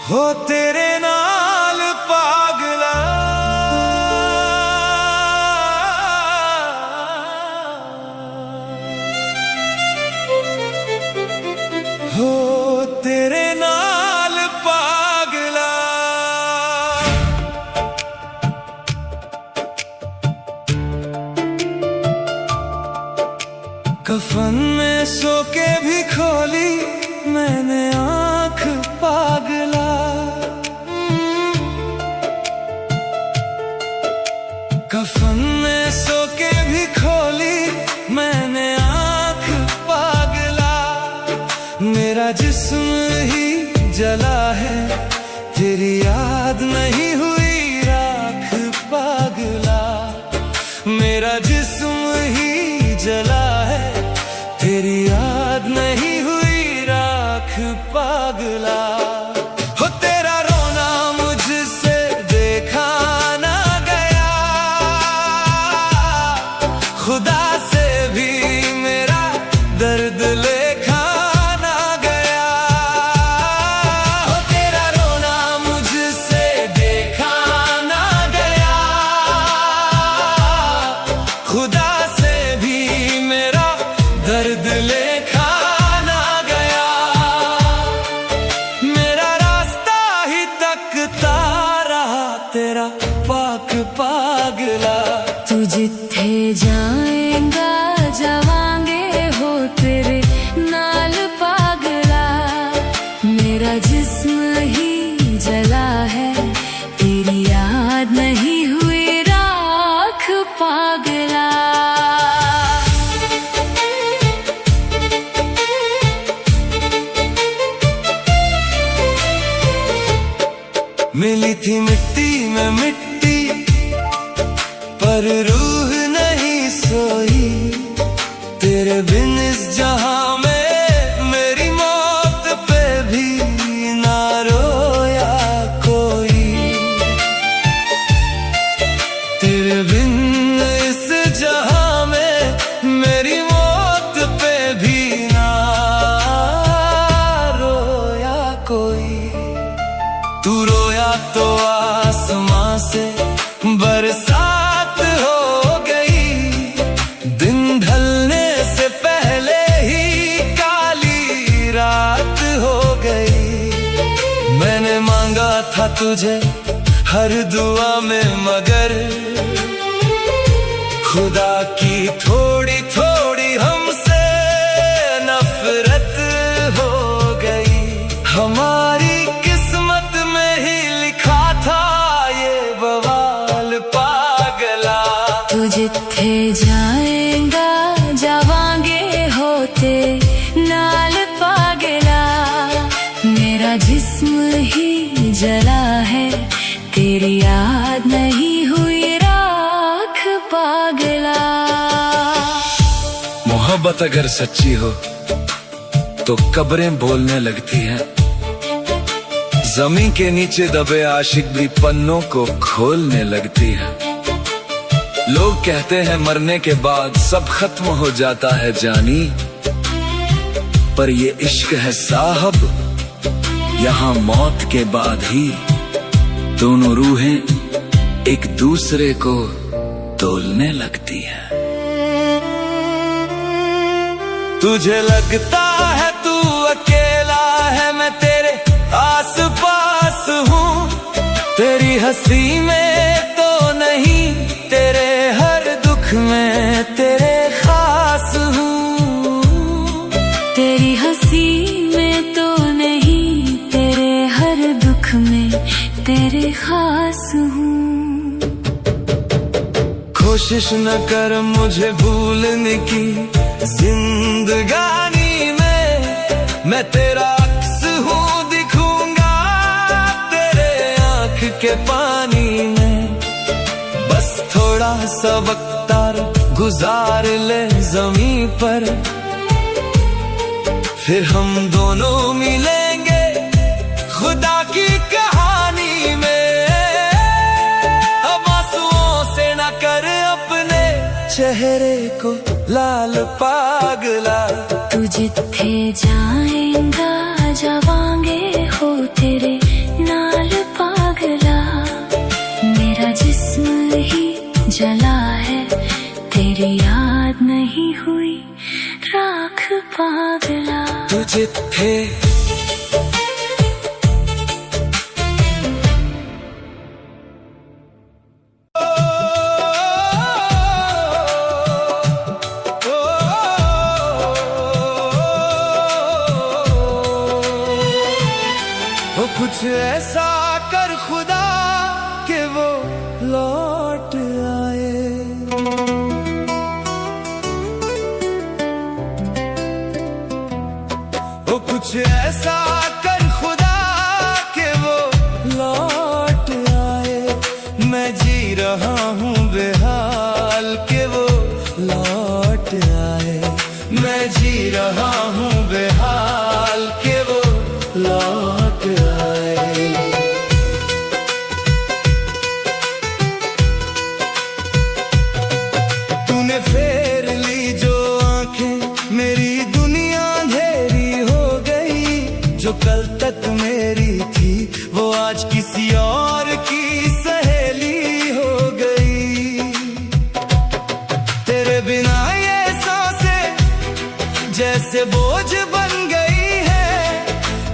हो तेरे नाल पागला हो तेरे नाल पागला कफन में सो के भी खोली मैंने आंख पागला कफन में सो के भी खोली मैंने आंख पागला मेरा जिस्म ही जला है तेरी याद नहीं हुई राख पागला मेरा जिस्म ही जला है तेरी याद नहीं हुई राख पागला हो तेरा रोना मुझसे देखा ना गया खुदा से भी मेरा दर्द लेखा ना गया हो तेरा रोना मुझसे देखा ना गया खुदा से भी मेरा दर्द लेखा ना गया मेरा रास्ता ही तकता रहा तेरा पाक पागला तू जिथे जाएगा जावांगे हो तेरे नाल पागला मेरा जिस्म ही जला है तेरी याद नहीं हुई राख पागला मिली थी मिट्टी में मिट्टी पर रूह नहीं सोई तेरे बिन इस जहां में मेरी मौत पे भी ना रोया कोई तेरे बिन इस जहां में मेरी मौत पे भी ना रोया कोई तू रोया तो आसमां से बरसात हो गई दिन ढलने से पहले ही काली रात हो गई मैंने मांगा था तुझे हर दुआ में मगर खुदा की थोड़ी थोड़ी हमसे नफरत हो गई हमारी किस्मत में ही लिखा था ये बवाल पागला तू जिथे जाएगा जावांगे होते नाल पागला मेरा जिस्म ही जला है तेरी याद नहीं हुई राख पागला मोहब्बत अगर सच्ची हो तो कब्रें बोलने लगती हैं जमीन के नीचे दबे आशिक भी पन्नों को खोलने लगती है लोग कहते हैं मरने के बाद सब खत्म हो जाता है जानी पर ये इश्क है साहब यहाँ मौत के बाद ही दोनों रूहें एक दूसरे को तोलने लगती है तुझे लगता है तू अकेला है मैं तेरे आस पास हूँ तेरी हंसी में तो नहीं तेरे हर दुख में तेरे खास हूँ तेरी हंसी में तो नहीं तेरे हर दुख में तेरे खास हूँ कोशिश न कर मुझे भूलने की जिंदगानी में मैं तेरा अक्स हूँ दिखूंगा तेरे आँख के पानी में बस थोड़ा सा वक्त गुजार ले ज़मीं पर फिर हम दोनों मिलेंगे खुदा की कहानी में अब आंसुओं से चेहरे को लाल पागला। तू जिथे जाएगा जावांगे हो तेरे नाल पागला। मेरा जिस्म ही जला है तेरी याद नहीं हुई राख पागला। तू जिथे कुछ ऐसा कर खुदा कि वो लौट आए। वो कुछ ऐसा कर खुदा कि वो लौट आए। मैं जी रहा हूँ बेहाल कि वो लौट आए। मैं जी रहा हूँ बेहाल कि वो लौट आए। तूने फेर ली जो आंखें मेरी दुनिया अंधेरी हो गई। जो कल तक मेरी थी वो आज किसी और की सहेली हो गई। तेरे बिना ये सांसें जैसे बोझ बन गई है।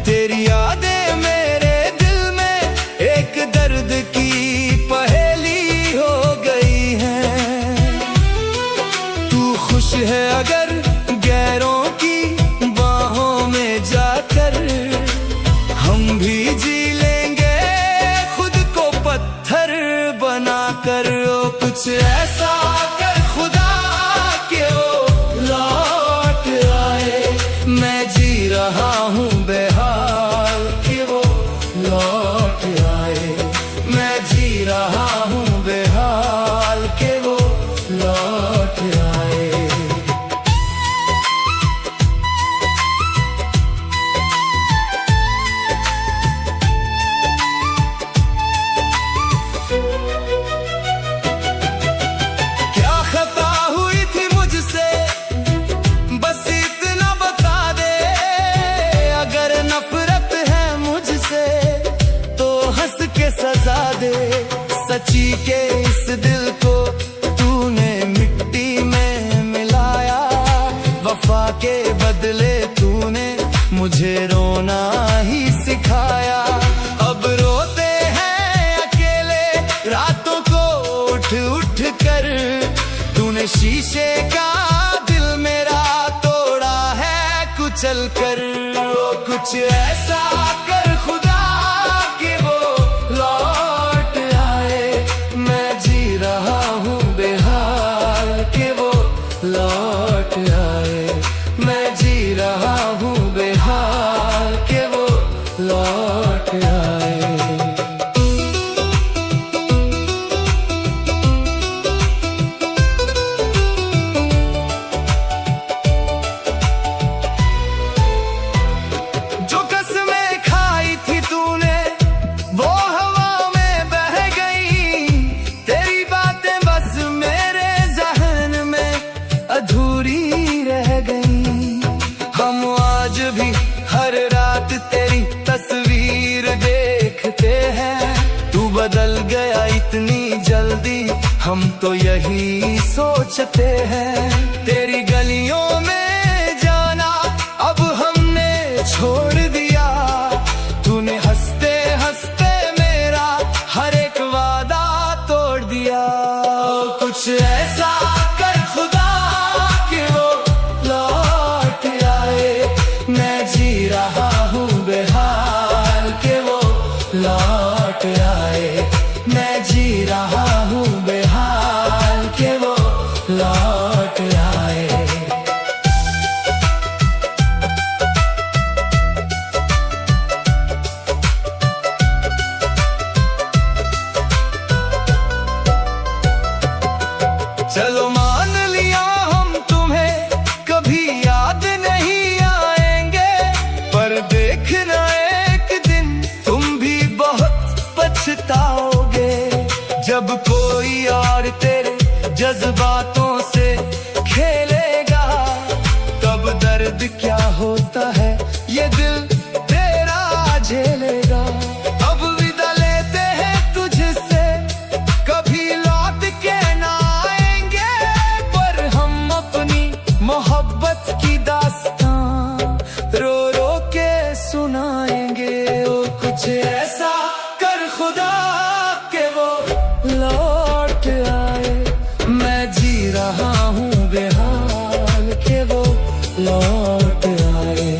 तेरी यादें मेरे दिल में एक दर्द की पहेली हो गई है। तू खुश है अगर गैरों की बाहों में जाकर। हम भी जी लेंगे खुद को पत्थर बनाकर। ओ कुछ ऐसा कर खुदा कि वो लौट आए। मैं जी रहा हूँ बेहाल कि वो लौट आए। मैं जी रहा हूँ बेहाल कि वो लौट आए। क्या खता हुई थी मुझसे बस इतना बता दे। अगर नफरत है मुझसे तो हंस के सजा दे। सच्ची के इस दिल को तूने मिट्टी में मिलाया। वफा के बदले तूने मुझे रोना ही सिखाया। अब रोते हैं अकेले रातों को उठ उठ कर। तूने शीशे का दिल मेरा तोड़ा है कुचल कर। ओ कुछ ऐसा कर खुदा कि वो लौट आए। मैं जी रहा हूँ बेहाल कि वो लौट आए। मैं जी रहा हूँ बेहाल कि वो लौट आए। जो कसमें खाई थी तूने वो हवा में बह गई। तेरी बातें बस मेरे जहन में अधूरी रह गई। हम आज भी हर रात तेरी तस्वीर देखते हैं। तू बदल गया इतनी जल्दी हम तो यही सोचते हैं। तेरी गलियों में जाना अब हमने छोड़ दिया। तूने हंसते हंसते मेरा हर एक वादा तोड़ दिया। कुछ ऐसा कर खुदा कि वो लौट आए। मैं जी रहा हूँ बेहाल कि वो लौट आए। मैं जी रहा हूँ बेहाल कि वो लौट आए। चलो मान लिया हम तुम्हें कभी याद नहीं आएंगे। पर देखना एक दिन तुम भी बहुत पछताओगे। जब कोई और तेरे जज्बातों से खेलेगा। कब दर्द क्या होता है ये दिल तेरा झेलेगा। अब विदा लेते हैं तुझसे, कभी लौट के ना आएंगे, पर हम अपनी मोहब्बत की दास्तां रो रो के सुनाएंगे। ओ कुछ ऐसा कर खुदा के वो लौट आए। मैं जी रहा हूँ बेहाल के वो लौट आए।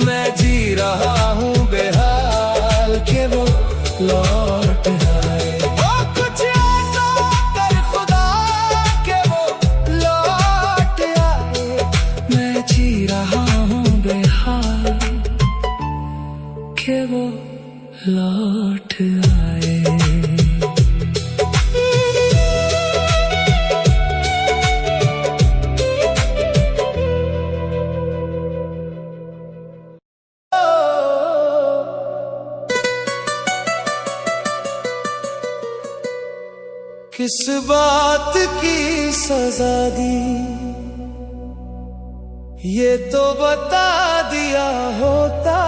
मैं जी रहा हूँ बेहाल के वो लौट आए। ओ कुछ ऐसा कर खुदा के वो लौट आए। मैं जी रहा हूँ बेहाल के वो लौट आए। किस बात की सजा दी ये तो बता दिया होता।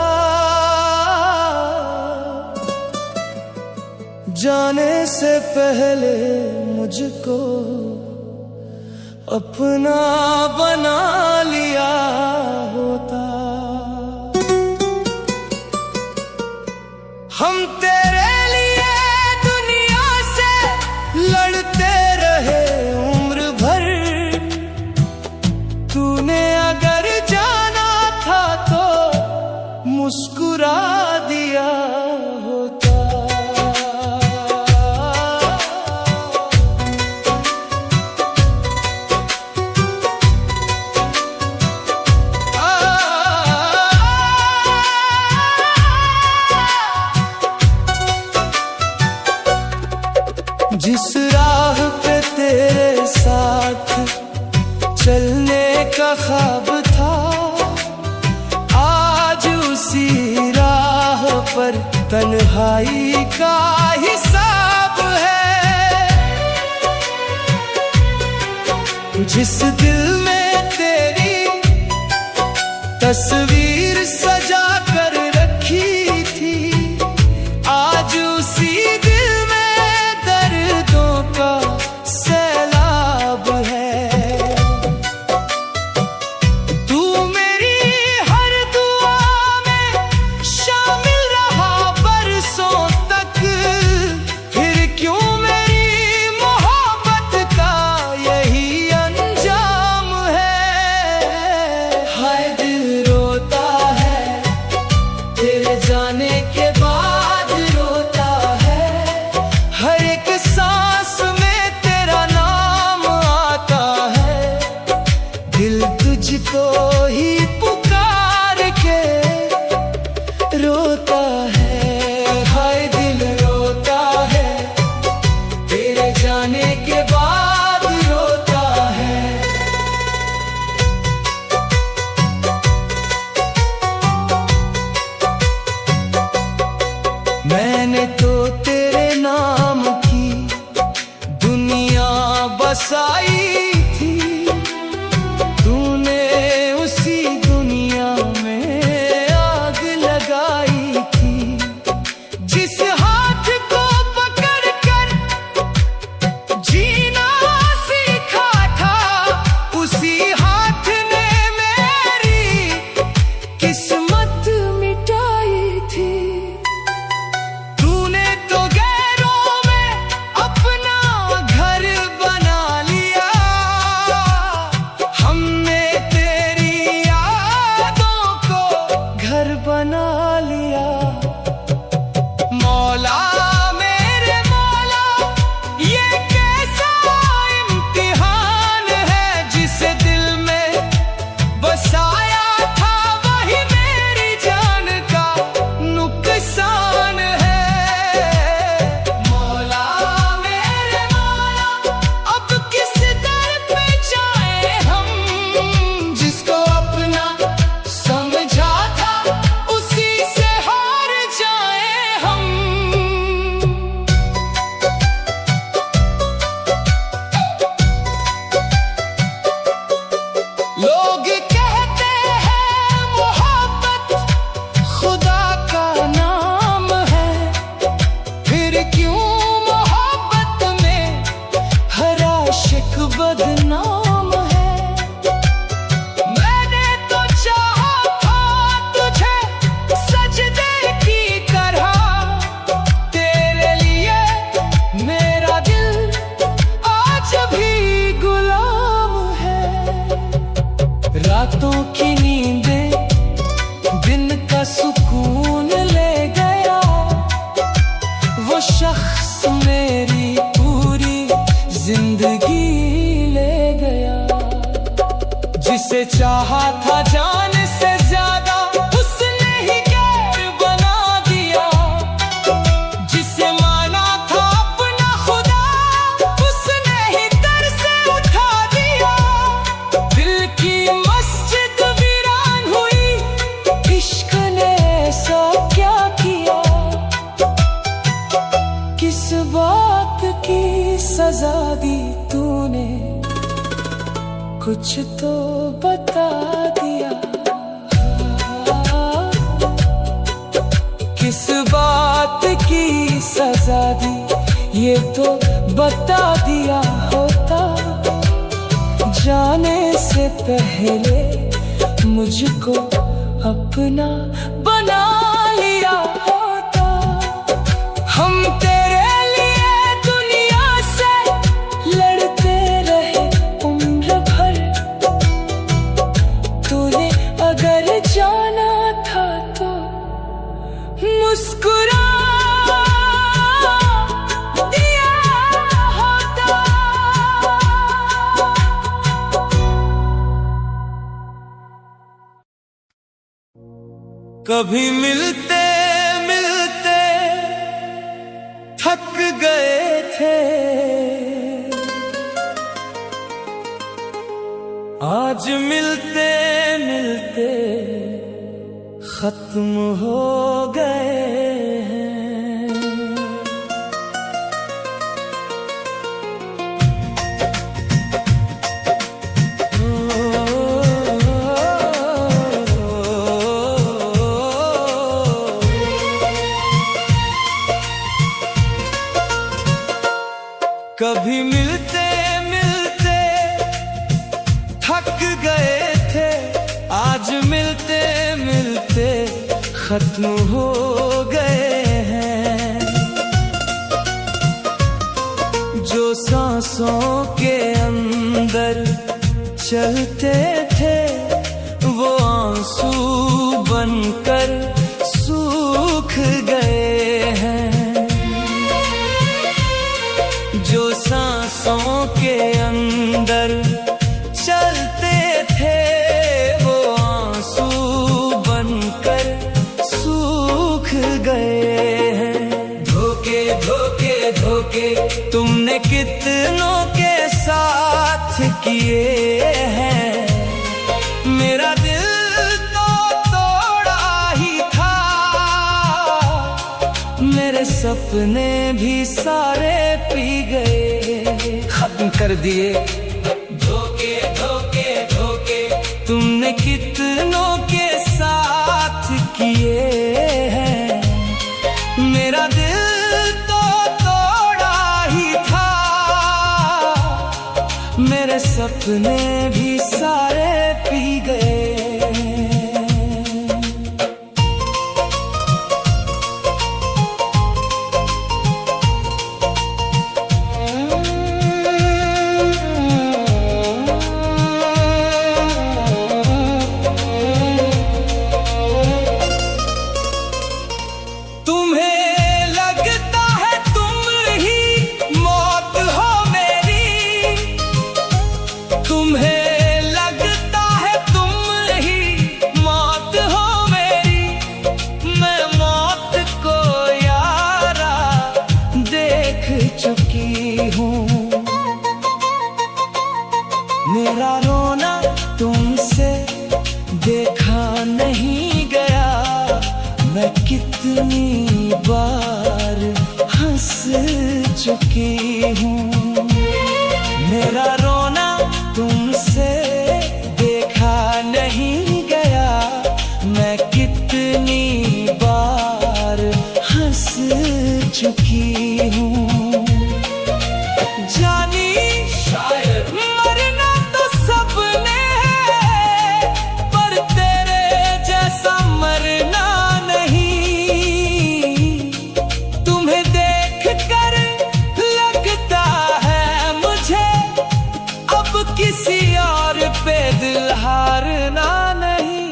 जाने से पहले मुझको अपना बना लिया होता। हम तेरे लिए दुनिया से लड़ते रहे उम्र भर। तूने अगर जाना था तो मुस्कुरा दिया होता। जिस राह पे तेरे साथ चलने का ख्वाब था, आज उसी राह पर तन्हाई का हिसाब है। जिस दिल में तेरी तस्वीर सजा कर रखी थी, आज उसी का सैलाब है। तू मेरी हर दुआ में शामिल रहा बरसों तक। फिर क्यों मेरी मोहब्बत का यही अंजाम है। हाय दिल रोता है तेरे जाने के बाद, रोता है हर एक सांस में तेरा नाम आता है। दिल तुझको ही पुकार के रोता है। हाय दिल रोता है तेरे जाने के बाद, रोता है। मैंने तो तेरे नाम की दुनिया बसाई थी, तूने उसी दुनिया में आग लगाई थी। जिस हाथ को पकड़ कर जीना सीखा था, उसी हाथ ने मेरी किस्मत मिटाई थी। तूने तो गैरों में अपना घर बना लिया, जिसे चाहा था जान से ज्यादा उसने ही गैर बना दिया, जिसे माना था अपना खुदा उसने ही दर से उठा दिया। दिल की मस्जिद वीरान हुई, इश्क ने ऐसा क्या किया, किस बात की सजा दी तूने, कुछ तो बता दिया। किस बात की सजा दी ये तो बता दिया होता, जाने से पहले मुझको अपना बना लिया होता। हम तेरे लिए दुनिया से लड़ते रहे उम्र भर, तूने अगर जाना था तो मुस्कुरा दिया होता। कभी मिलते मिलते थक गए थे, आज मिलते मिलते खत्म हो गए हैं। कभी मिलते मिलते थक गए थे, आज मिलते मिलते खत्म हो गए हैं। जो सांसों के अंदर चलते थे वो आंसू बनकर सूख गए हैं। जो सांसों के अंदर चलते थे वो आंसू बनकर सूख गए हैं। धोखे धोखे धोखे तुमने कितनों के साथ किए हैं, मेरा दिल तो तोड़ा ही था, मेरे सपने भी सारे पी गए, खत्म कर दिए। धोखे धोखे धोखे तुमने कितनों के साथ किए हैं, मेरा दिल तो तोड़ा ही था, मेरे सपने भी सारे पी गए। मेरा रोना तुमसे देखा नहीं गया, मैं कितनी बार हंस चुकी हूँ। मेरा रोना तुमसे देखा नहीं गया, मैं कितनी बार हंस चुकी हूँ। जानी शायद मरना तो सबने है, पर तेरे जैसा मरना नहीं। तुम्हें देख कर लगता है मुझे अब किसी और पे दिल हारना नहीं।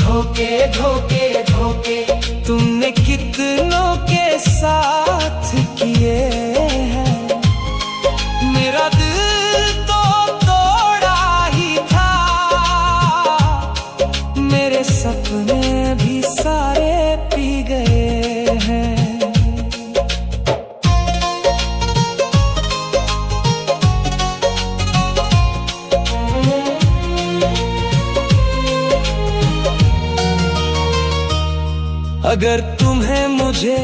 धोखे धोखे धोखे तुमने कितनों के साथ किए हैं, मेरा दिल तो तोड़ा अगर तुम्हें मुझे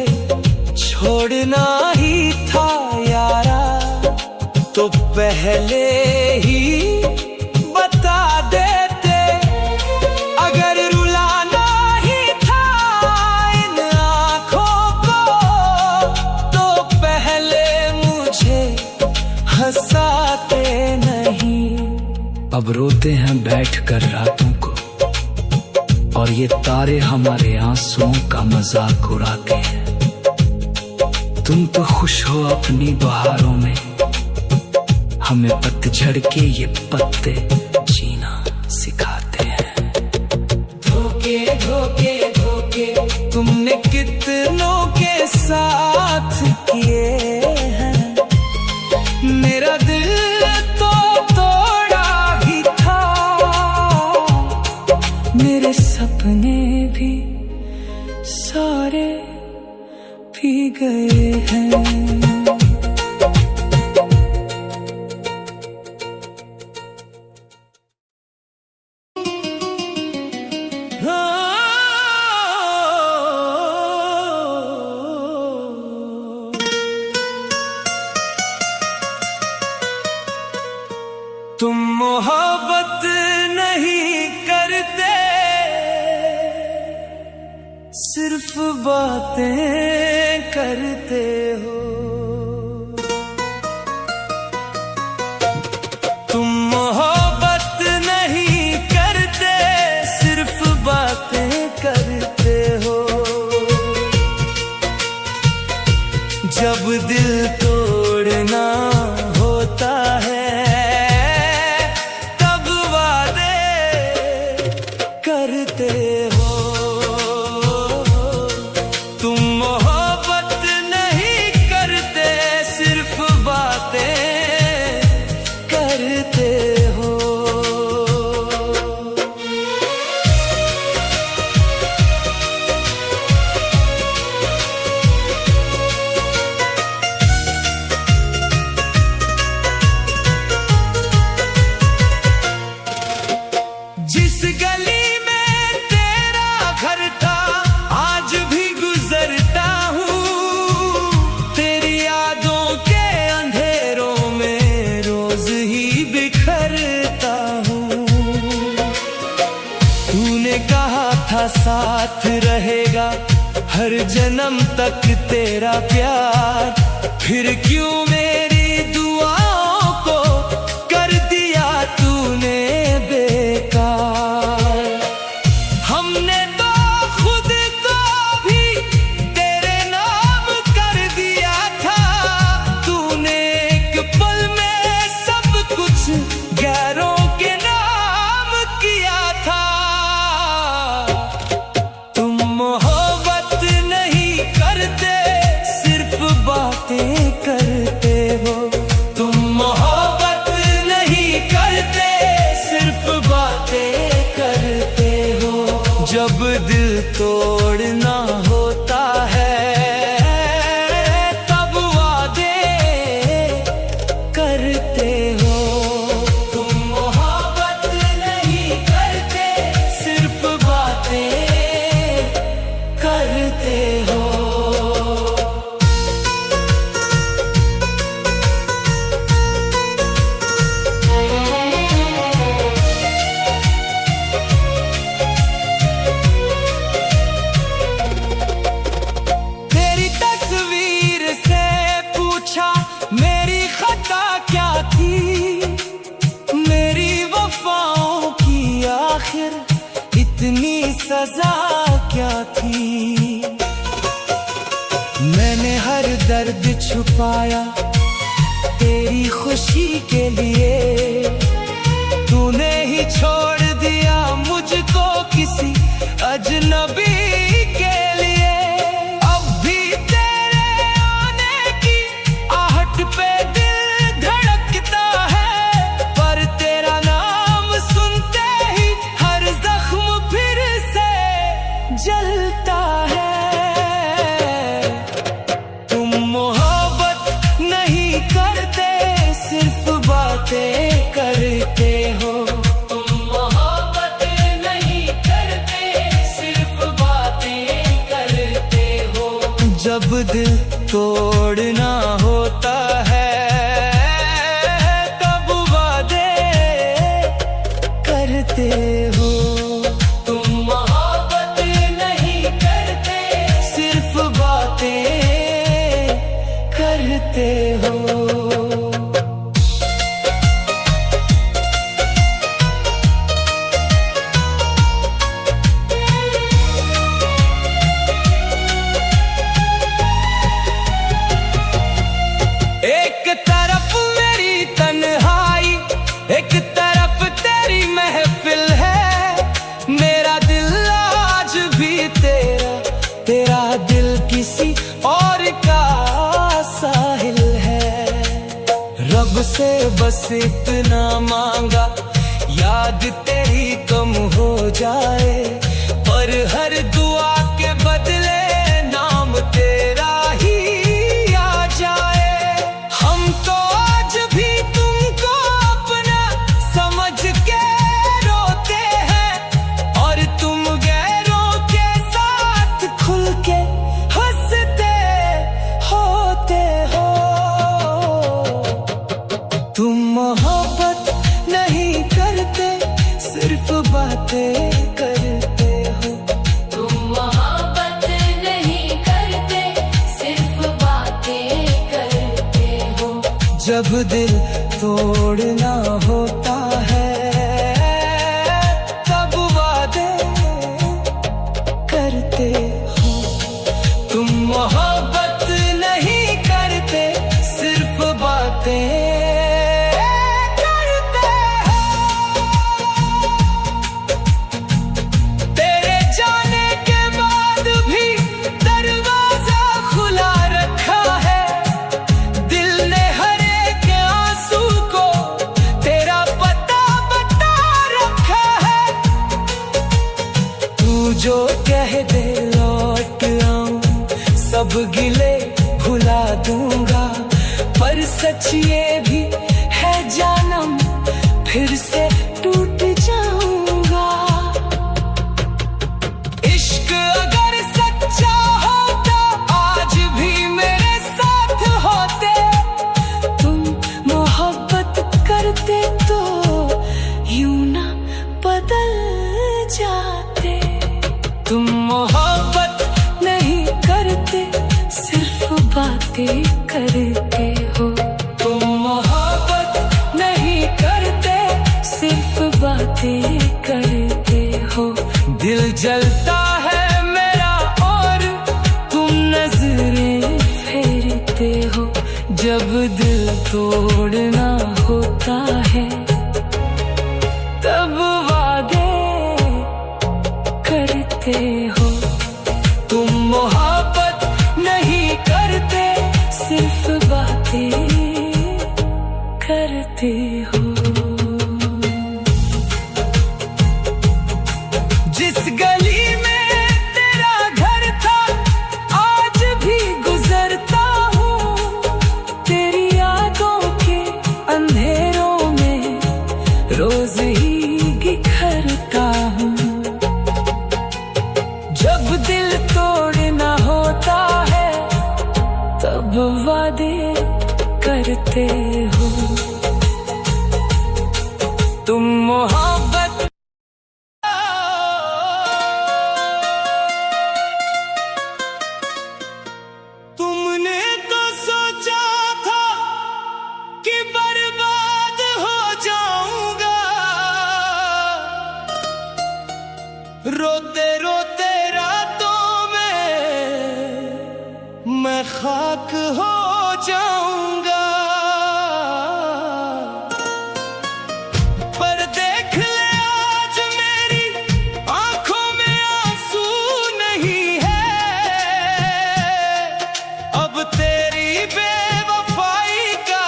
छोड़ना ही था यारा, तो पहले ही बता देते। अगर रुलाना ही था इन आँखों को, तो पहले मुझे हंसाते नहीं। अब रोते हैं बैठकर रातों को, और ये तारे हमारे आंसुओं का मजाक उड़ाते हैं। तुम तो खुश हो अपनी बहारों में, हमें पतझड़ के ये पत्ते जीना सिखाते हैं। धोखे धोखे धोखे तुमने कितनों के साथ किए हैं, मेरा दिल तो तोड़ा ही था, मेरे सपने भी सारे पी गए हैं। तुम मोहब्बत नहीं करते, सिर्फ बातें करते हो। तुम मोहब्बत नहीं करते, सिर्फ बातें करते हो। जब दिल तोड़ना होता है, करते हो। तुम मोहब्बत नहीं करते, सिर्फ बातें करते हो। जिस गली साथ रहेगा हर जन्म तक तेरा प्यार, फिर क्यों मेरी दुआओं को कर दिया तूने बेकार। हमने तो खुद को भी तेरे नाम कर दिया था, तूने एक पल में सब कुछ गैरों के नाम किया था। मोहब्बत नहीं करते, सिर्फ बातें करते हो। तुम मोहब्बत नहीं करते, सिर्फ बातें करते हो। जब दिल तोड़ना होता है, तब वादे करते हो। तुम मोहब्बत नहीं करते, सिर्फ बातें करते हो। तेरी तस्वीर से पूछा मेरी खता क्या थी, मेरी वफाओं की आखिर इतनी सजा क्या थी। मैंने हर दर्द छुपाया तेरी खुशी के लिए, तूने ही छोड़ दिया मुझको किसी अजनबी के लिए। अब भी तेरे आने की आहट पे दिल धड़कता है, पर तेरा नाम सुनते ही हर जख्म फिर से जलता है। तुम मोहब्बत नहीं करते, सिर्फ बातें करते हो। तुम मोहब्बत नहीं दिल तोड़ना होता है तब वादे करते हो। तुम मोहब्बत नहीं करते, सिर्फ बातें करते हो। एक तरफ मेरी तन्हाई, एक तरफ तेरी महफिल है। मेरा दिल आज भी तेरा, तेरा दिल किसी और का साहिल है। रब से बस इतना मांगा, याद तेरी कम हो जाए, पर हर दुआ के बदले नाम तेरा ही आ जाए। हम तो आज भी तुमको अपना समझ के रोते हैं, और तुम गैरों के साथ खुल के हंसते होते हो। तुम मोहब्बत नहीं करते, सिर्फ बातें करते हो। तुम मोहब्बत नहीं करते, सिर्फ बातें करते हो। जब दिल तोड़ना होता है तब वादे करते हो। तुम मोहब्बत नहीं करते, सिर्फ बातें करते हो। तेरे जाने के बाद भी दरवाजा खुला रखा है, दिल ने हर एक आंसू को तेरा पता बता रखा है। तू जो कह दे लौट आऊं, सब गिले भुला दूंगा, पर सच ये भी है जानम, फिर से टूट जाऊंगा। इश्क अगर सच्चा होता, आज भी मेरे साथ होते। तुम मोहब्बत करते तो यूं ना बदल जाते। तुम मोहब्बत नहीं करते, सिर्फ बातें करते हो। तुम मोहब्बत नहीं करते, सिर्फ बातें करते हो। दिल जलता है मेरा और तुम नजरें फेरते हो। जब दिल तोड़ना होता है तब वादे करते हो। तुम मोहब्बत नहीं करते, सिर्फ बातें करते हो। जिस गली में तेरा घर था, आज भी गुजरता हूँ। तेरी यादों के अंधेरों में रोज ही बिखरता हूँ। जब दिल तोड़ना होता है तब वादे करते हो। तुम मोहब्बत तुमने तो सोचा था कि बर्बाद हो जाऊंगा, रोते रोते रातों में मैं खाक हो जाऊंगा। पर देख ले आज मेरी आंखों में आंसू नहीं है, अब तेरी बेवफाई का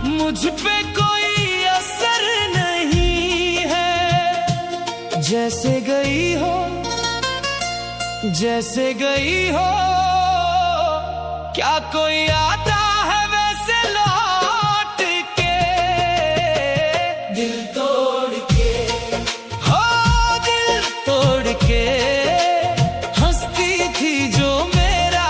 मुझ पे कोई असर नहीं है। जैसे गई हो, जैसे गई हो, क्या कोई आता है वैसे लौट के। दिल तोड़ के, हो दिल तोड़ के, हंसती थी जो मेरा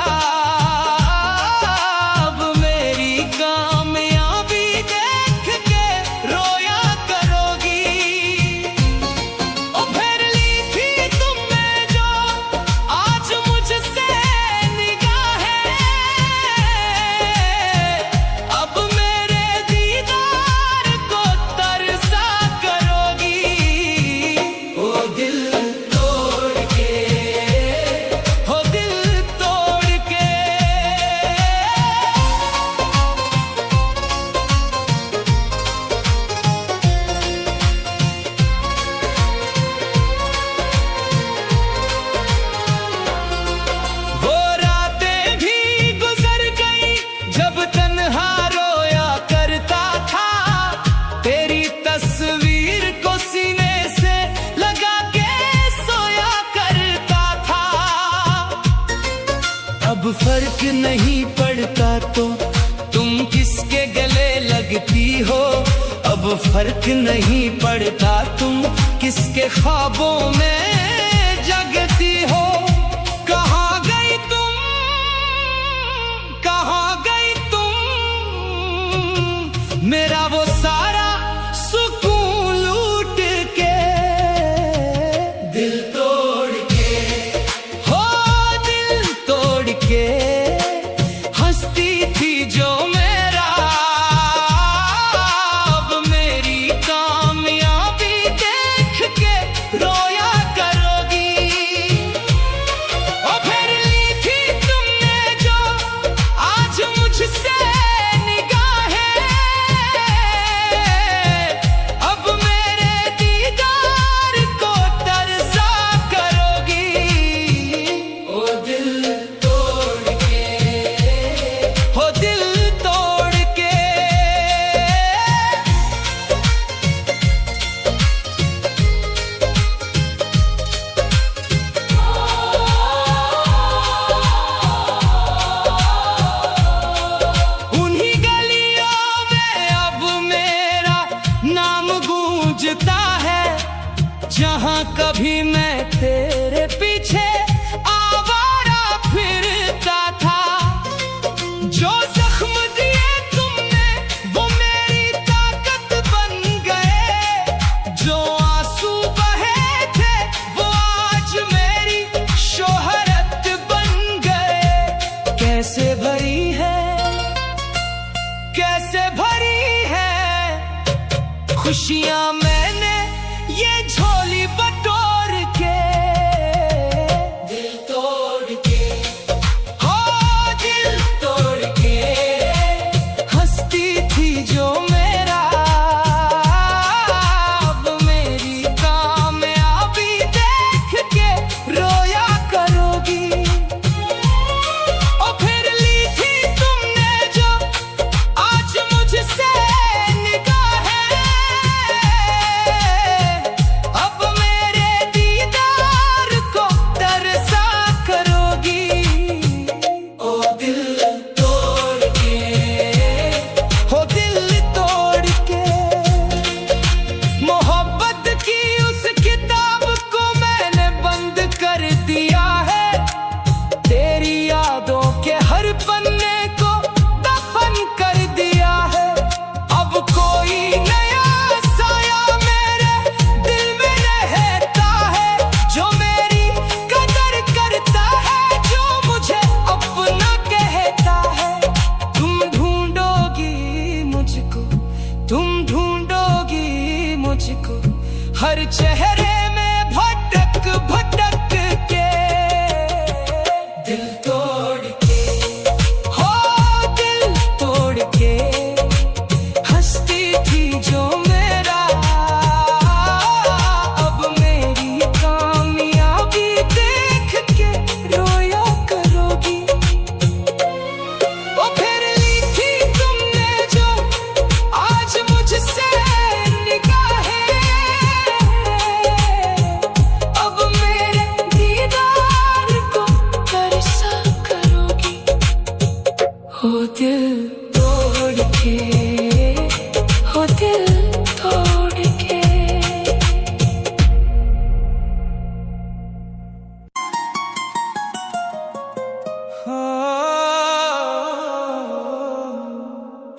नहीं पड़ता तो तुम किसके गले लगती हो। अब फर्क नहीं पड़ता तुम किसके ख्वाबों में जगती हो। कहाँ गई तुम, कहाँ गई तुम, मेरा वो सारा सुकून लूट के, दिल तोड़ के, हो दिल तोड़ के हंसती थी जो मेरा, अब मेरी कामयाबी देख के रोया करोगी। और फिर ली थी तुमने जो आज मुझसे निगाहें, अब मेरे दीदार को तरसा करोगी। ओ दिल तोड़ के, हो दिल तोड़ के। उन्हीं गलियों में अब मेरा नाम गूंजता है, जहां कभी मैं तेरे पीछे आवारा फिरता था। जो जख्म दिए तुमने वो मेरी ताकत बन गए, जो आंसू बहे थे वो आज मेरी शोहरत बन गए। कैसे भरी है, कैसे भरी है खुशियां मैंने ये झोली बटोर के, दिल तोड़ के, हो दिल तोड़ के हंसती थी जो मेरा, अब मेरी कामयाबी देख के रोया करोगी। और फिर ली थी तुमने जो आज मुझसे निगाहें, अब मेरे दीदार को तरसा करोगी। ओ दिल तोड़ के, हो दिल तोड़ के। मोहब्बत की उस किताब को मैंने बंद कर दिया है, तेरी यादों के हर पन्ने को दफन कर दिया है। अब कोई नया साया मेरे दिल में रहता है, जो मेरी कदर करता है, जो मुझे अपना कहता है। तुम ढूंढोगी मुझको, तुम ढूंढोगी मुझको हर चेहरे में भटक भटक के, दिल तोड़ के, हो दिल तोड़ के हंसती थी जो मेरा, अब मेरी कामयाबी देख के रोया करोगी। और फिर ली थी तुमने जो आज मुझसे निगाहें, अब मेरे दीदार को तरसा करोगी। हो दिल तोड़ के, हो दिल तोड़ के।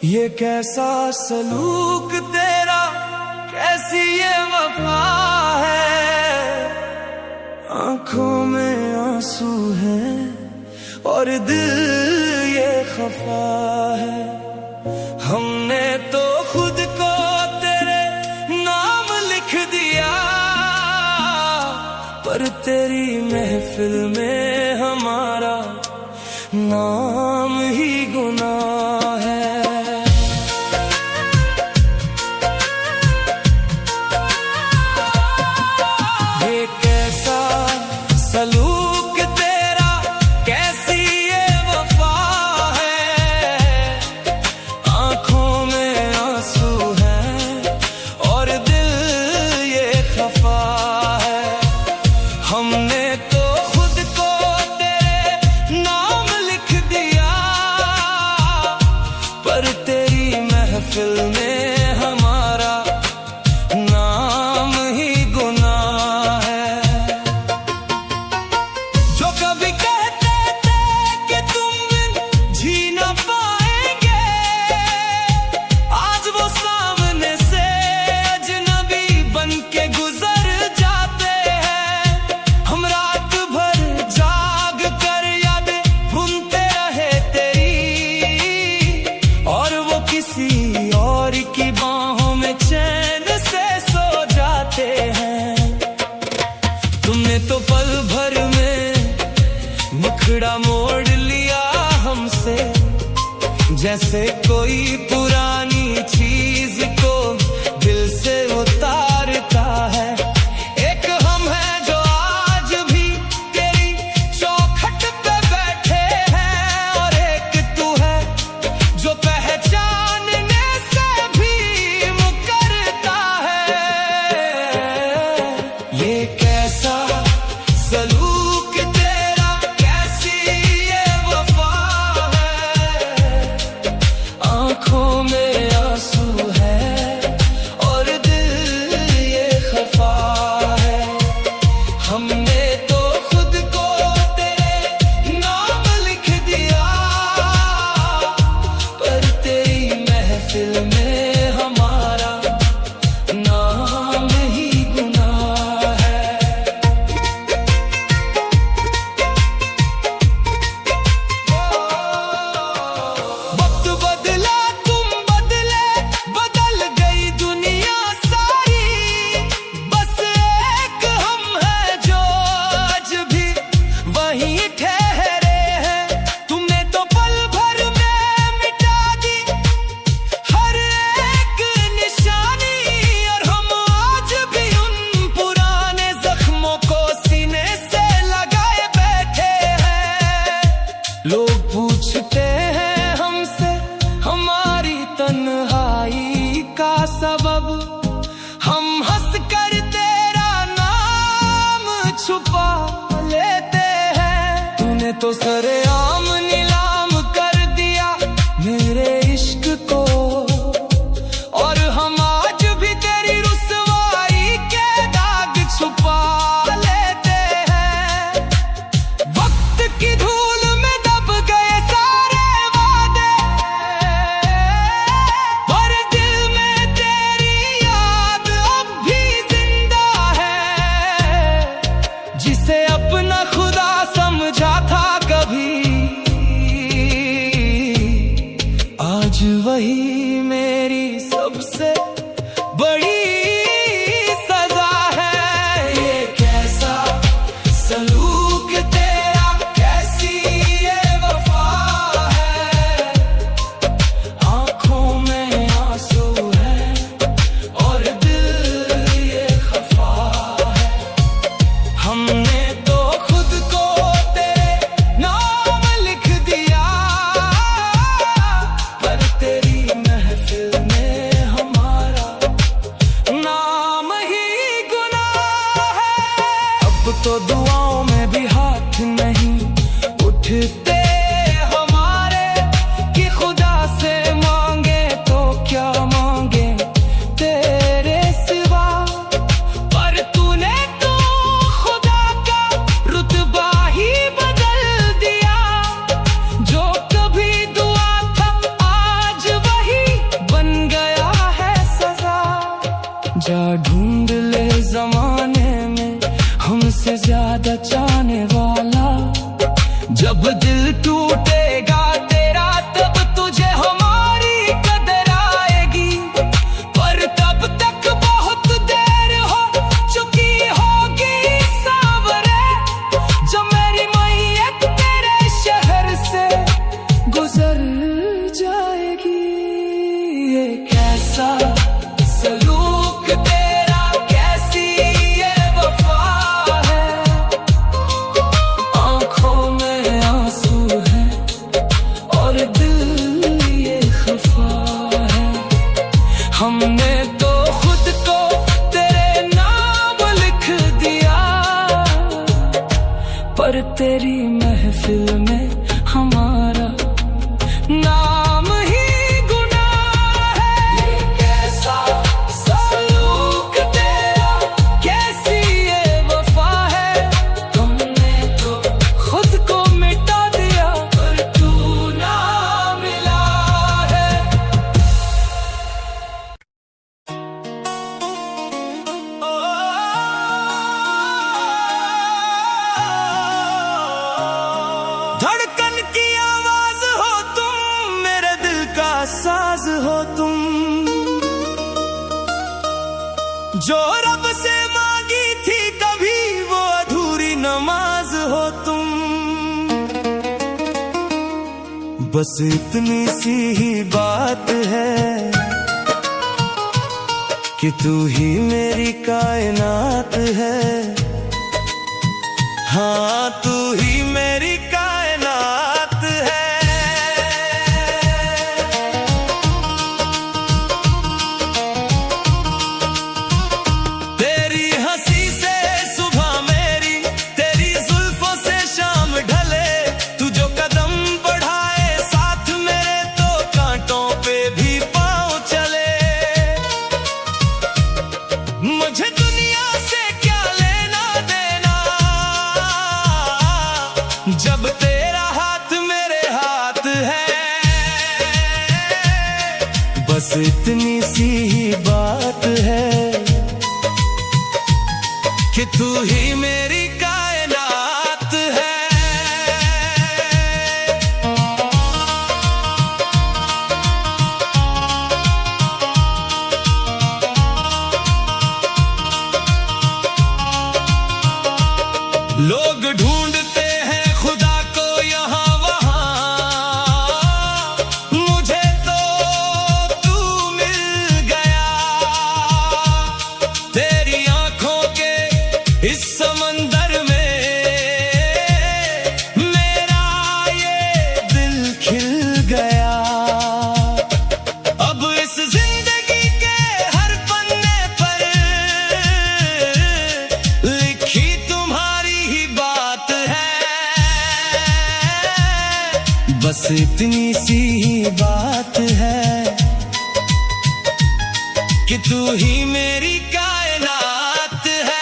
ये कैसा सलूक तेरा, कैसी ये वफा है, आंखों में आंसू हैं और दिल ये खफा है। हमने तो खुद को तेरे नाम लिख दिया, पर तेरी महफिल में हमारा नाम ही गुनाह है। ये कैसा सलूक तेरा, कैसी ये वफा है, आंखों में आंसू हैं और दिल ये खफा है। हमने तो खुद को तेरे नाम लिख दिया, महफिल में हमारा नाम ही गुनाह है। जो कभी कहते थे कि तुम जी न पाएंगे, आज वो सामने से अजनबी बन के गुजर जाते हैं। हम रात भर जाग कर यादें बुनते रहे तेरी, और वो किसी और की बाहों में चैन से सो जाते हैं। तुमने तो पल भर में मुखड़ा मोड़ लिया हमसे, जैसे कोई पुरानी चीज को दिल से उतारता है। एक हम हैं जो आज भी तेरी चौखट पे बैठे हैं, और एक तू है जो पहचानने से भी मुकरता है। ये कैसा सलूक तेरा, कैसी ये वफा है। आंखों में आंसू है और दिल ये खफा है। हमने तो खुद को तेरे नाम लिख दिया, पर तेरी महफिल में हमारा नाम ही गुनाह है। वक्त बदला तुम बदले, बदल गई दुनिया सारी। बस एक हम हैं जो आज भी वहीं ठहरे हैं। तुमने तो पल भर में मिटा दी हर एक निशानी, और हम आज भी उन पुराने जख्मों को सीने से लगाए बैठे हैं। लोग पूछते हैं हमसे हमारी तन्हाई का सबब, हम हंस कर तेरा नाम छुपा लेते हैं। तूने तो सरेआम नीलाम कर दिया मेरे इश्क को, और हम आज भी तेरी रुसवाई के दाग छुपा लेते हैं। वक्त की धूल में दब गए सारे वादे, पर दिल में तेरी याद अब भी जिंदा है। जिसे अपना खुदा समझा था कभी, आज वही मेरी सबसे बड़ी सजा है। ये कैसा सलूक तेरा, कैसी ये वफा है। आंखों में आंसू है और दिल ये खफा है। हमने तो खुद को तेरे नाम लिख दिया, पर तेरी महफिल में हमारा नाम ही गुनाह है। अब तो दुआओं में भी हाथ नहीं उठते हमारे, कि खुदा से मांगे तो क्या मांगे तेरे सिवा। पर तूने तो खुदा का रुतबा ही बदल दिया, जो कभी दुआ था आज वही बन गया है सजा। जा ढूंढ ले जमाने में हमसे ज्यादा चाहने वाला, जब दिल टूटेगा तेरा तब तुझे हमारी कदर आएगी। पर तब तक बहुत देर हो चुकी होगी सावरे, जब मेरी मैयत तेरे शहर से गुजर जाएगी। ये कैसा सलूक तेरा, कैसी ये वफा है। आंखों में आंसू है और दिल ये खफा है। हमने तो खुद को तेरे नाम लिख दिया, पर तेरी महफिल में हमारा नाम ही गुनाह है। साज हो तुम, जो रब से मांगी थी कभी वो अधूरी नमाज हो तुम। बस इतनी सी ही बात है कि तू ही मेरी कायनात है। हाँ, तू ही मेरी कायनात है। तेरी हंसी से सुबह मेरी, तेरी जुल्फों से शाम ढले, तू जो कदम बढ़ाए साथ मेरे तो कांटों पे भी पाँव चले। मुझे दुनिया से क्या लेना देना, जब तेरा हाथ मेरे हाथ है। बस इतनी सी ही बात है कि तू ही मेरी कायनात है। लोग ढूंढते हैं खुदा को यहाँ वहाँ, मुझे तो तू मिल गया। तेरी आंखों के इस समंदर में मेरा ये दिल खिल गया। अब इस जिंदगी के हर पन्ने पर लिखी तुम्हारी ही बात है। बस इतनी सी ही बात है कि तू ही मेरी कायनात है।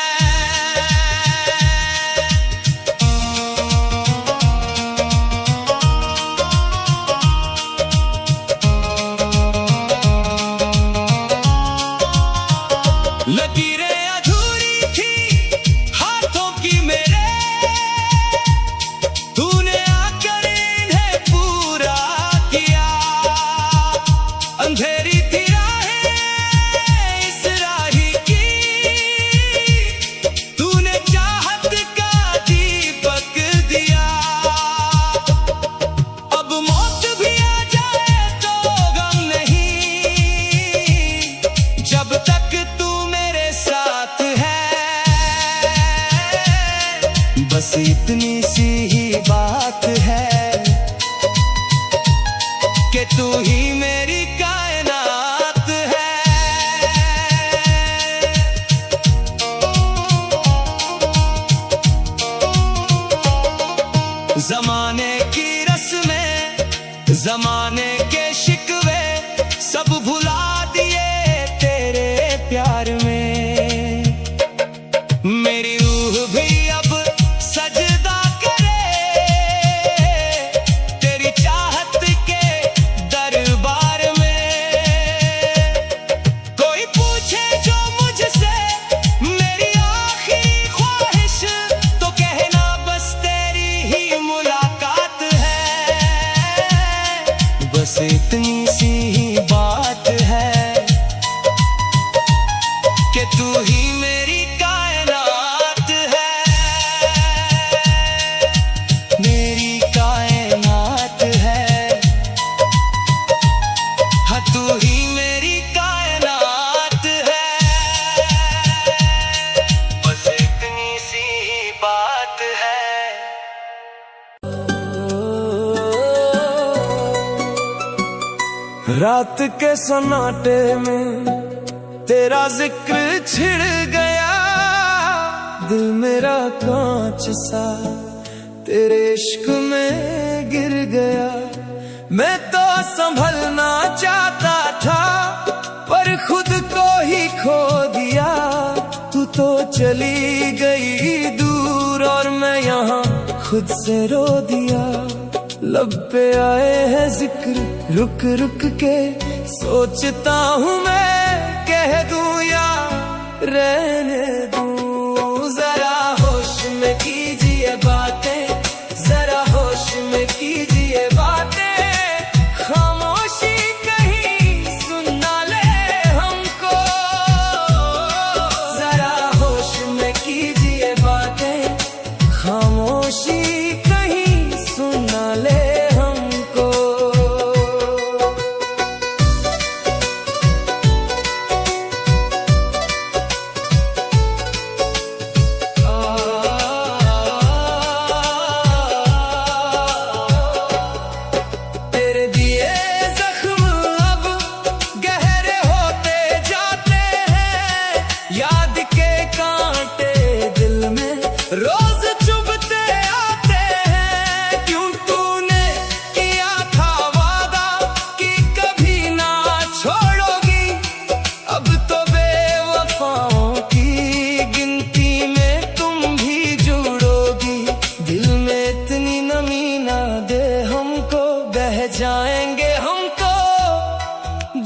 लकीरें अधूरी थी हाथों की मेरे, तूने आकर इन्हें पूरा किया। अंधेरी थी राहें इस राही की, तूने चाहत का दीपक दिया। अब मौत भी आ जाए तो गम नहीं, जब तक तू मेरे साथ है। बस इतनी सी ही बात है कि तू ही मेरी कायनात है। जमाने की रस्में, जमाने के शिकवे सब भुला दिए तेरे प्यार में। मेरी रूह भी अब सजदा करे तेरी चाहत के दरबार में। कोई पूछे जो मुझसे मेरी आखिरी ख्वाहिश, तो कहना बस तेरी ही मुलाकात है। बस इतनी सी ही बात है कि तू ही मेरी कायनात है। मेरी कायनात है, हाँ तू ही मेरी कायनात है। बस इतनी सी ही बात है। रात के सन्नाटे में तेरा जिक्र छिड़ गया, दिल मेरा कांच सा तेरे इश्क में गिर गया। मैं तो संभलना चाहता था पर खुद को ही खो दिया। तू तो चली गई दूर और मैं यहाँ खुद से रो दिया। लब पे आए है जिक्र रुक रुक के, सोचता हूँ मैं कह दूँ या रहने दूँ। जरा होश में कीजिए बातें, जरा होश में कीजिए बातें। खामोशी कहीं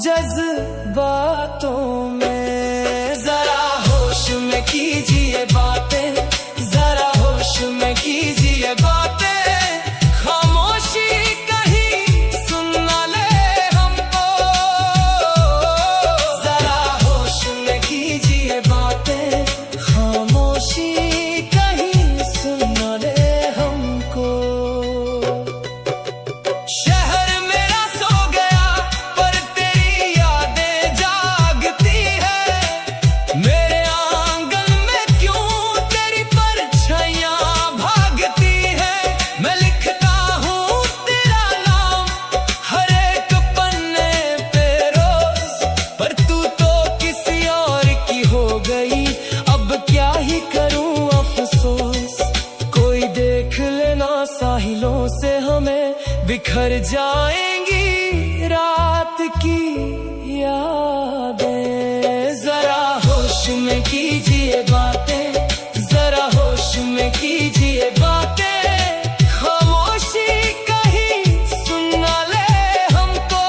जज्बातों में। जरा होश में कीजिए बातें, जरा होश में कीजिए बातें, खामोशी कहीं सुन ना ले हमको। जरा होश में कीजिए बातें, खामोशी कहीं सुन ना ले हमको। शहर मेरा सो गया पर तेरी यादें जागती है। मेरे आंगन में क्यों तेरी परछाइयां भागती है। मैं लिखता हूँ तेरा नाम हर एक पन्ने पे रोज, पर तू तो किसी और की हो गई। अब क्या ही करूँ अफसोस, कोई देख लेना साहिलों से हमें बिखर जाएंगी रात की यादें। जरा होश में कीजिए बातें, जरा होश में कीजिए बातें, खामोशी कहीं सुन ना ले हमको।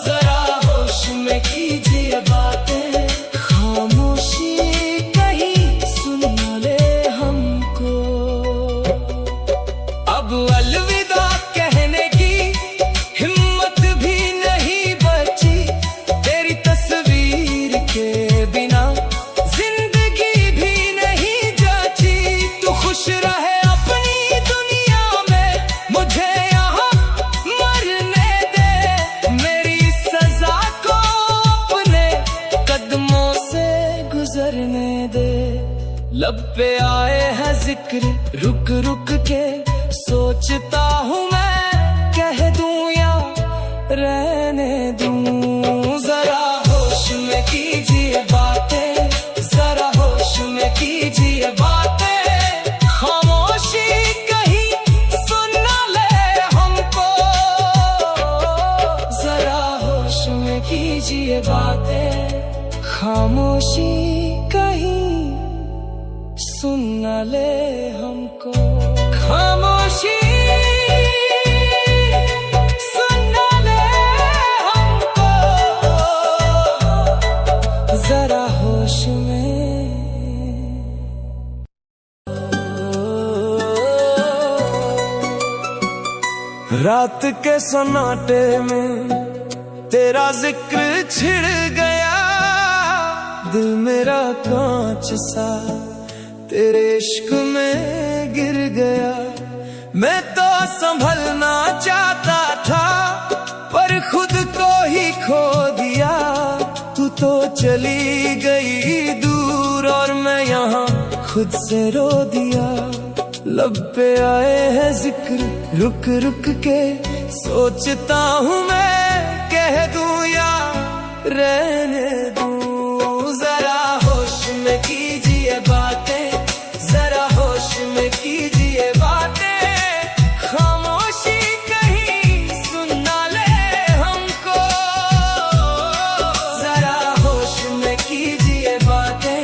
जरा होश में कीजिए बातें, खामोशी कहीं सुन ना ले हमको। अब अलविदा कहने की हिम्मत भी नहीं बची। तेरी तस्वीर के बिना जिंदगी भी नहीं जची। तू खुश रहे अपनी दुनिया में, मुझे यहाँ मरने दे। मेरी सजा को अपने कदमों से गुजरने दे। लब पे आए है जिक्र रुक रुक के, सोचता हूँ मैं कह दूं या रहने दूं। जरा होश में कीजिए बातें, जरा होश में कीजिए बातें, खामोशी कहीं सुन ना ले हमको। जरा होश में कीजिए बातें, खामोशी कहीं सुन ना ले हमको। खामोशी सुन ना ले हमको। जरा होश में। रात के सन्नाटे में तेरा जिक्र छिड़ गया। दिल मेरा कांच सा तेरे इश्क में गिर गया। मैं तो संभलना चाहता था पर खुद को ही खो दिया। तू तो चली गई दूर और मैं यहाँ खुद से रो दिया। लब पे आए है जिक्र रुक रुक के, सोचता हूँ मैं कह दूं या रहने दूं। जरा होश में कीजिए बातें, जरा होश में कीजिए बातें, खामोशी कहीं सुन ना ले हमको। जरा होश में कीजिए बातें,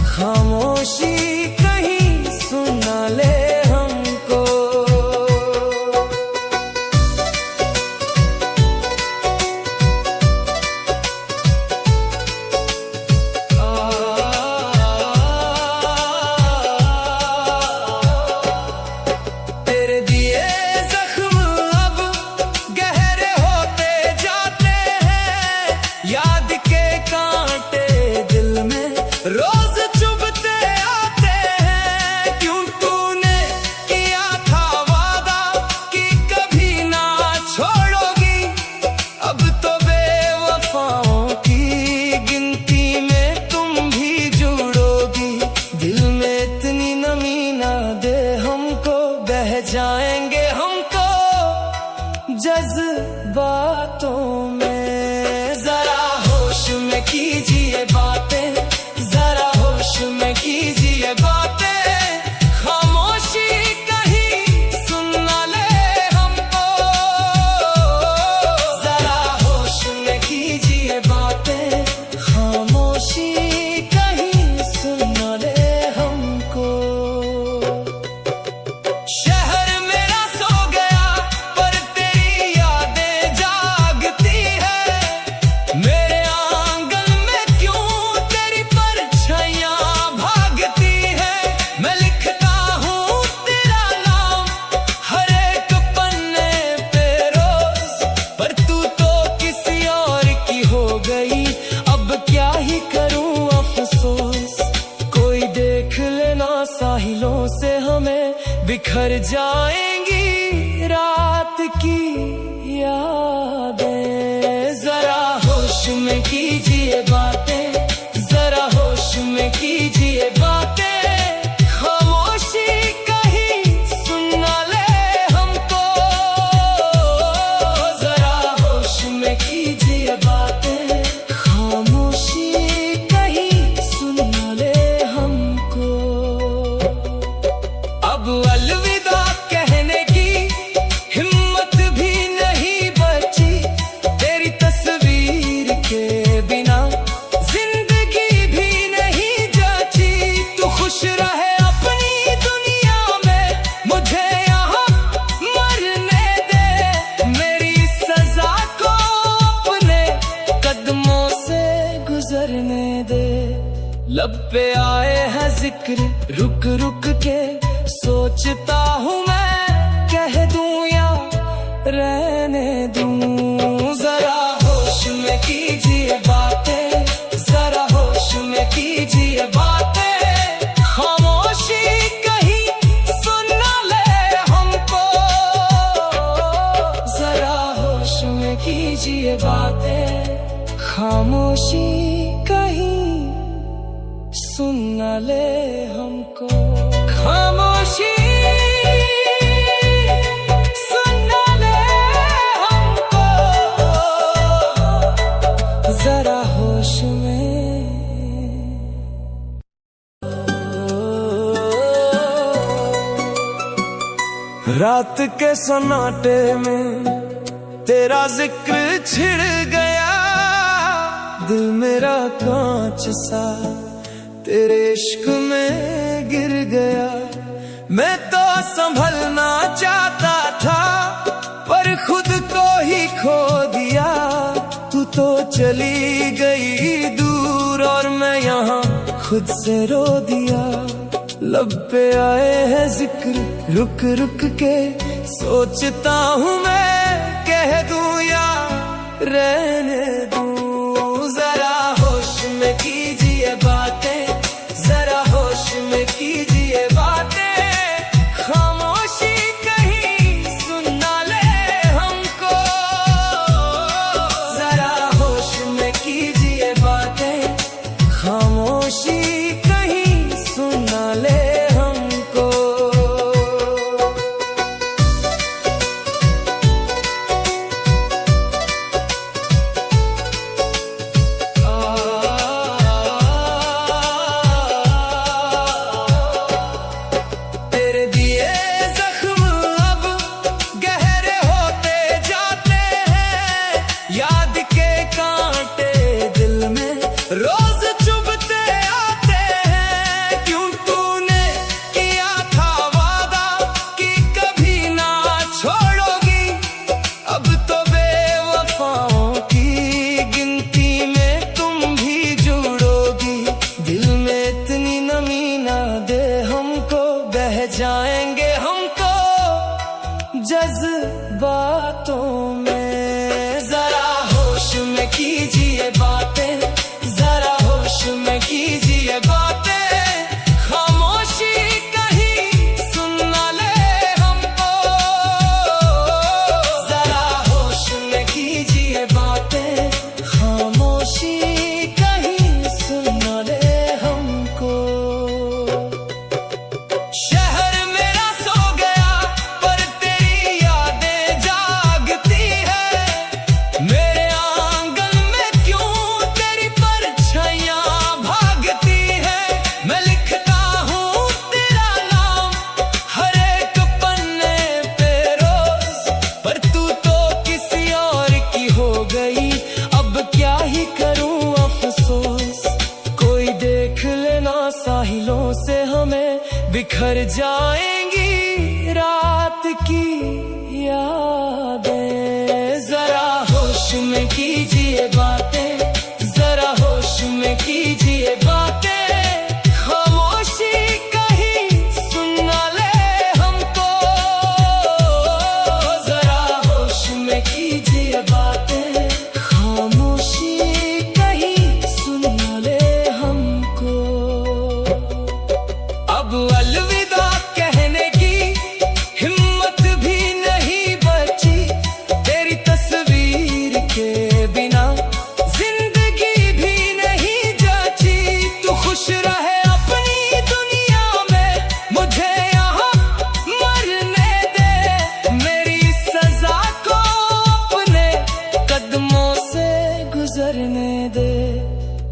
खामोशी कहीं सुन ना ले हमको। तेरे दिए जख्म अब गहरे होते जाते हैं। याद के कांटे दिल में रोज चुभते आते हैं। क्यों तूने किया था वादा कि कभी ना छोड़ोगी, अब तो बेवफाओं की गिनती में तुम भी जुड़ोगी। दिल में इतनी नमी ना दे हमको, बह जाएंगे हमको जज्बातों में। जरा होश में कीजिए बातें, जरा होश में कीजिए बातें, खामोशी कहीं सुन ना ले हमको। जरा होश में कीजिए बातें, खामोशी कहीं सुन ना ले हमको। शहर मेरा सो गया पर तेरी यादें जागती बिखर जाएंगी रात की यादें। जरा होश में कीजिए बातें, जरा होश में कीजिए बातें, खामोशी कहीं सुन ना ले हमको। जरा होश में कीजिए बातें, खामोशी कहीं सुन ना ले हमको। अब अलविदा कहने की हिम्मत भी नहीं बची, तेरी तस्वीर के बिना जिंदगी भी नहीं जाची। तू खुश रहे अपनी दुनिया में, मुझे यहाँ मरने दे। मेरी सजा को अपने कदमों से गुजरने दे। लब पे आए हैं जिक्र रुक रुक के, सोचता हूँ मैं कह दूं या रहने दूं। जरा होश में कीजिए बातें, जरा होश में कीजिए बातें, खामोशी कहीं सुन ना ले हमको। जरा होश में कीजिए बातें, खामोशी कहीं सुन ना ले हमको। खामोशी सुन ना ले हमको। जरा होश में। रात के सन्नाटे में तेरा जिक्र छिड़ गया, दिल मेरा कांच सा तेरे इश्क में गिर गया। मैं तो संभलना चाहता था पर खुद को ही खो दिया। तू तो चली गई दूर और मैं यहाँ खुद से रो दिया। लब पे आए हैं जिक्र रुक रुक के, सोचता हूँ मैं कह दूं या रहने दूं। जरा होश में कीजिए बातें, जरा होश में कीजिए बातें, खामोशी कहीं सुन ना ले हमको। जरा होश में कीजिए बातें, खामोशी कहीं सुन ना ले हमको। तेरे दिए जख्म अब गहरे होते जाते हैं, याद के कांटे दिल में रोज चुभते आते हैं। क्यों तूने किया था वादा कि कभी ना छोड़ोगी, अब तो बेवफाओं की गिनती में तुम भी जुड़ोगी। दिल में इतनी नमी ना दे हमको, बह जाएंगे हमको जज्बातों में। जरा होश में कीजिए बातें, जरा होश में कीजिए बातें, खामोशी कहीं सुन ना ले हमको। जरा होश में कीजिए बातें, खामोशी कहीं सुन ना ले हमको। शहर मेरा सो गया पर तेरी यादें जागती है। मेरे आंगन में क्यों तेरी परछाइयां भागती है। मैं लिखता हूँ तेरा नाम हर एक पन्ने पे रोज, पर तू तो किसी और की हो गई। अब क्या ही करूँ अफसोस, कोई देख लेना साहिलों से हमें बिखर जाएंगी रात की यादें। जरा होश में कीजिए बातें, जरा होश में कीजिए बातें, खामोशी कहीं सुन ना ले हमको। जरा होश में कीजिए बातें, खामोशी कहीं सुन ना ले हमको। अब अलविदा कहने की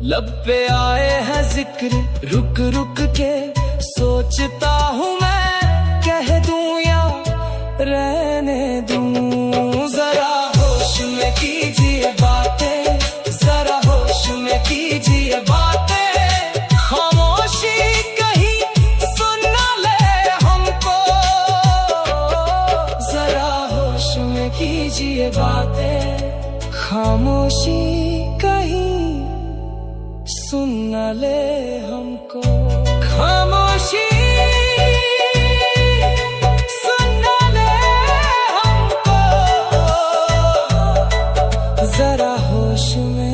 लब पे आए है जिक्र रुक रुक के सोचता हूँ मैं, कह दूं या रहने दूं। जरा होश में कीजिए बातें, जरा होश में कीजिए बातें, खामोशी कहीं सुन ना ले हमको। जरा होश में कीजिए बातें, खामोशी कहीं सुन ना ले हमको। खामोशी सुन ना ले हमको, जरा होश में।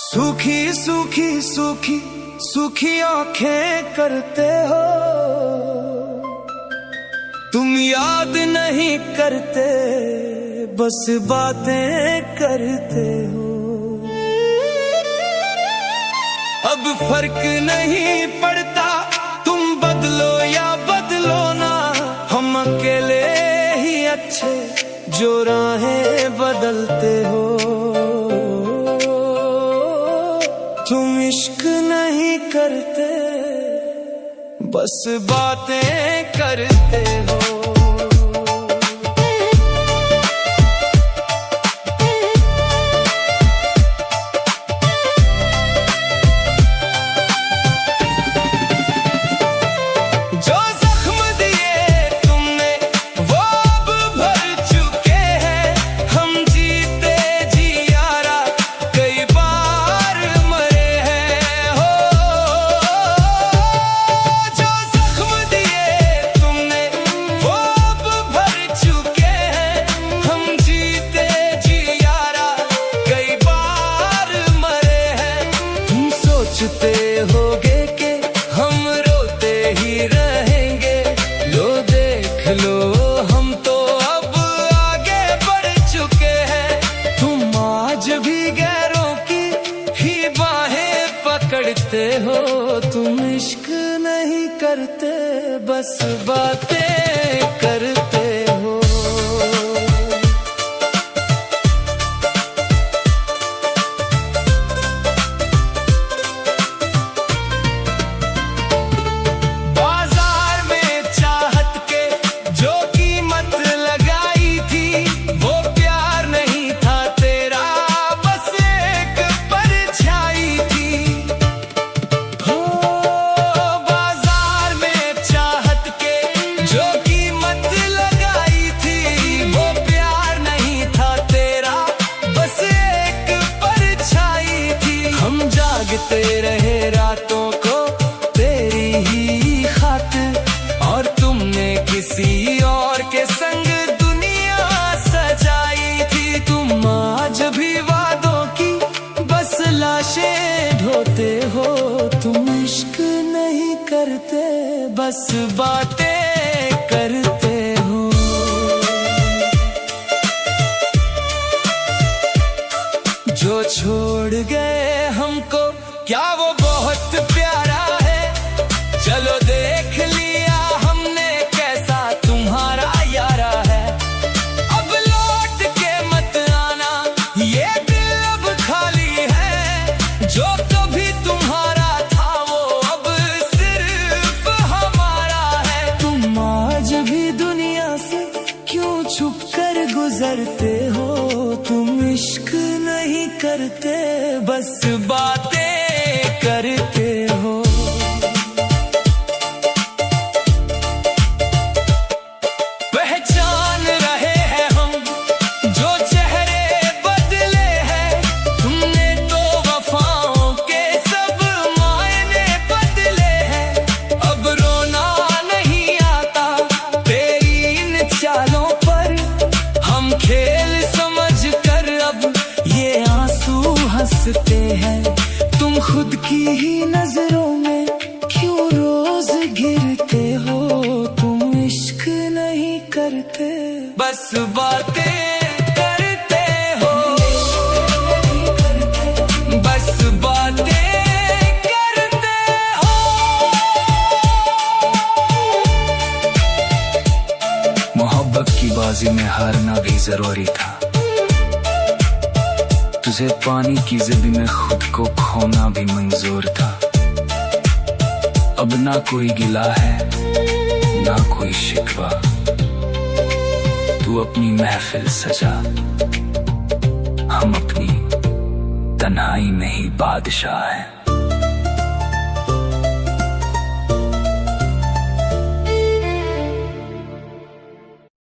सूखी सूखी सूखी सूखी आंखें करते हो, तुम याद नहीं करते बस बातें करते हो। अब फर्क नहीं पड़ता तुम बदलो या बदलो ना, हम अकेले ही अच्छे जो राहें बदलते हो। तुम इश्क नहीं करते बस बातें करते हो। जो जख्म दिए तुमने वो अब भर चुके हैं, हम जीते जी यारा कई बार मरे हैं हो। जो जख्म दिए तुमने वो अब भर चुके हैं, हम जीते जी यारा कई बार मरे हैं। तुम सोचते होगे कि हम रोते ही रहेंगे, लो देख लो हम तो अब आगे बढ़ चुके हैं। तुम आज भी गैरों की ही बाहें पकड़ते हो, तुम इश्क नहीं करते बस बातें करते हो। बाजार में चाहत के जो कीमत लगाई थी, वो प्यार नहीं था तेरा बस एक परछाई थी हो। बाजार में चाहत के जो कीमत लगाई थी, वो प्यार नहीं था तेरा बस एक परछाई थी। हम जागते रहे रातों को तेरी ही खातिर, और तुमने किसी और के संग दुनिया सजाई थी। तुम आज भी वादों की बस लाशें ढोते हो, तुम इश्क नहीं करते बस बातें करते हो। जो छोड़ गए हमको क्या वो बहुत प्यारा है, चलो देख लिया हमने कैसा तुम्हारा यारा है। अब लौट के मत आना ये दिल अब खाली है, जो कभी तुम्हारा था वो अब सिर्फ हमारा है। तुम आज भी दुनिया से क्यों छुप कर गुजरते हो, तुम इश्क नहीं करते बस बातें करते हो। पहचान रहे हैं हम जो चेहरे बदले हैं, तुमने तो वफाओं के सब मायने बदले हैं। अब रोना नहीं आता तेरी इन चालों पर, हम खेल समझ कर अब ये आंसू हंसते हैं। तुम खुद की ही नजरों में क्यों रोज गिरते हो, तुम इश्क नहीं करते बस बातें करते हो। बस बातें करते जरूरी था। तुझे पानी की जिद में खुद को खोना भी मंजूर था। अब ना कोई गिला है ना कोई शिकवा, तू अपनी महफिल सजा, हम अपनी तन्हाई में ही बादशाह हैं।